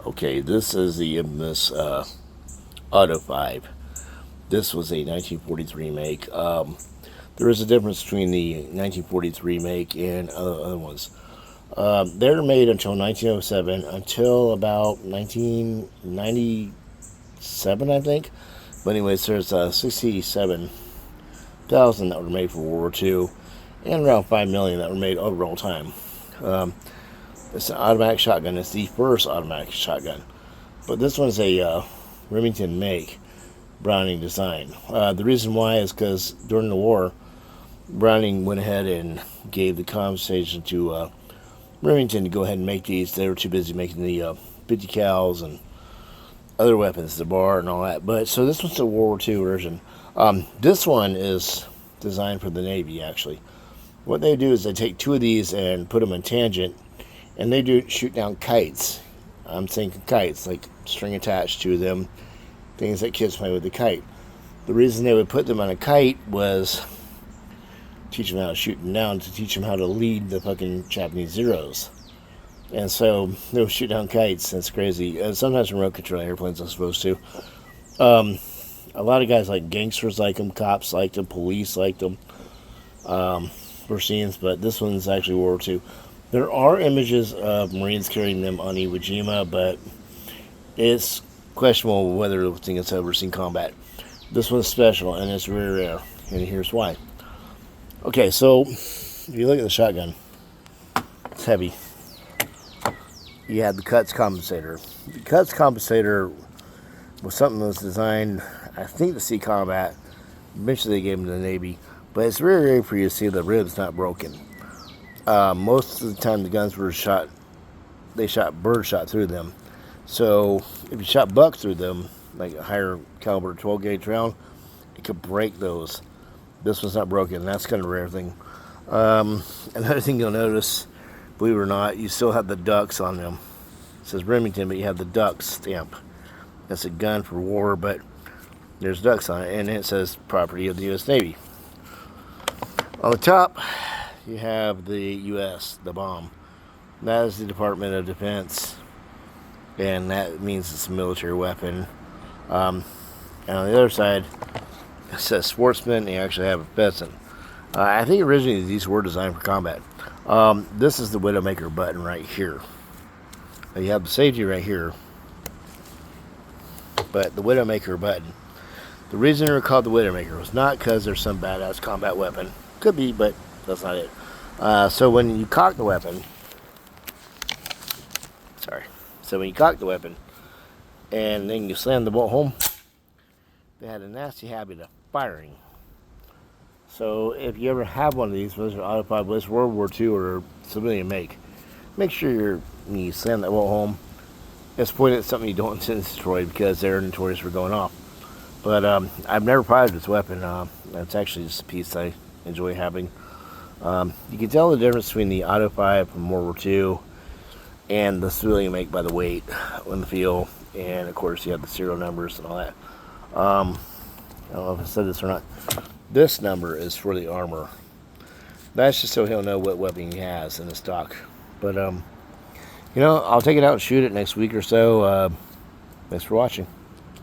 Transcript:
Okay, this is the infamous Auto 5. This was a 1943 make. There is a difference between the 1943 make and other ones. They're made until 1907, until about 1997, I think. But anyways, there's 67,000 that were made for World War II, and around 5 million that were made overall time. Um, it's an automatic shotgun. It's the first automatic shotgun. But this one's a Remington make, Browning design. The reason why is because during the war, Browning went ahead and gave the compensation to Remington to go ahead and make these. They were too busy making the 50 cals and other weapons, the bar and all that. But so this one's a World War II version. This one is designed for the Navy, actually. What they do is they take two of these and put them in tangent, and they do shoot down kites. I'm thinking kites, like string attached to them, things that kids play with the kite. The reason they would put them on a kite was teach them how to shoot them down, to teach them how to lead the fucking Japanese Zeros. And so they would shoot down kites. That's crazy. Sometimes remote control airplanes, I suppose, too. A lot of guys like gangsters like them, cops like them, police like them, for scenes, but this one's actually World War II. There are images of Marines carrying them on Iwo Jima, but it's questionable whether the thing is overseen combat. This one's special, and it's very rare, and here's why. Okay, so if you look at the shotgun, it's heavy. You have the cuts compensator. The cuts compensator was something that was designed, I think, to see combat. Eventually they gave them to the Navy, but it's very rare for you to see the ribs not broken. Most of the time the guns were shot, they shot bird shot through them. So if you shot buck through them, like a higher caliber 12 gauge round, it could break those. This one's not broken. That's kind of a rare thing. Another thing you'll notice, believe it or not, you still have the ducks on them. It says Remington, but you have the ducks stamp. That's a gun for war, but there's ducks on it, and it says property of the U.S. Navy. On the top, you have the U.S., the bomb. That is the Department of Defense, and that means it's a military weapon. And on the other side, it says sportsman, and you actually have a pheasant. I think originally these were designed for combat. This is the Widowmaker button right here. Now you have the safety right here, but the Widowmaker button. The reason they're called the Widowmaker was not because there's some badass combat weapon. Could be, but that's not it. So when you cock the weapon, and then you slam the bolt home, they had a nasty habit of firing. So if you ever have one of these, whether it's Auto 5, whether it's World War II or civilian make sure when you slam that bolt home, it's pointed at something you don't intend to destroy, because they're notorious for going off. But I've never fired this weapon. That's actually just a piece I enjoy having. You can tell the difference between the Auto 5 from World War II and the civilian make by the weight on the feel, and of course you have the serial numbers and all that. I don't know if I said this or not. This number is for the armor. That's just so he'll know what weapon he has in the stock. But I'll take it out and shoot it next week or so. Thanks for watching.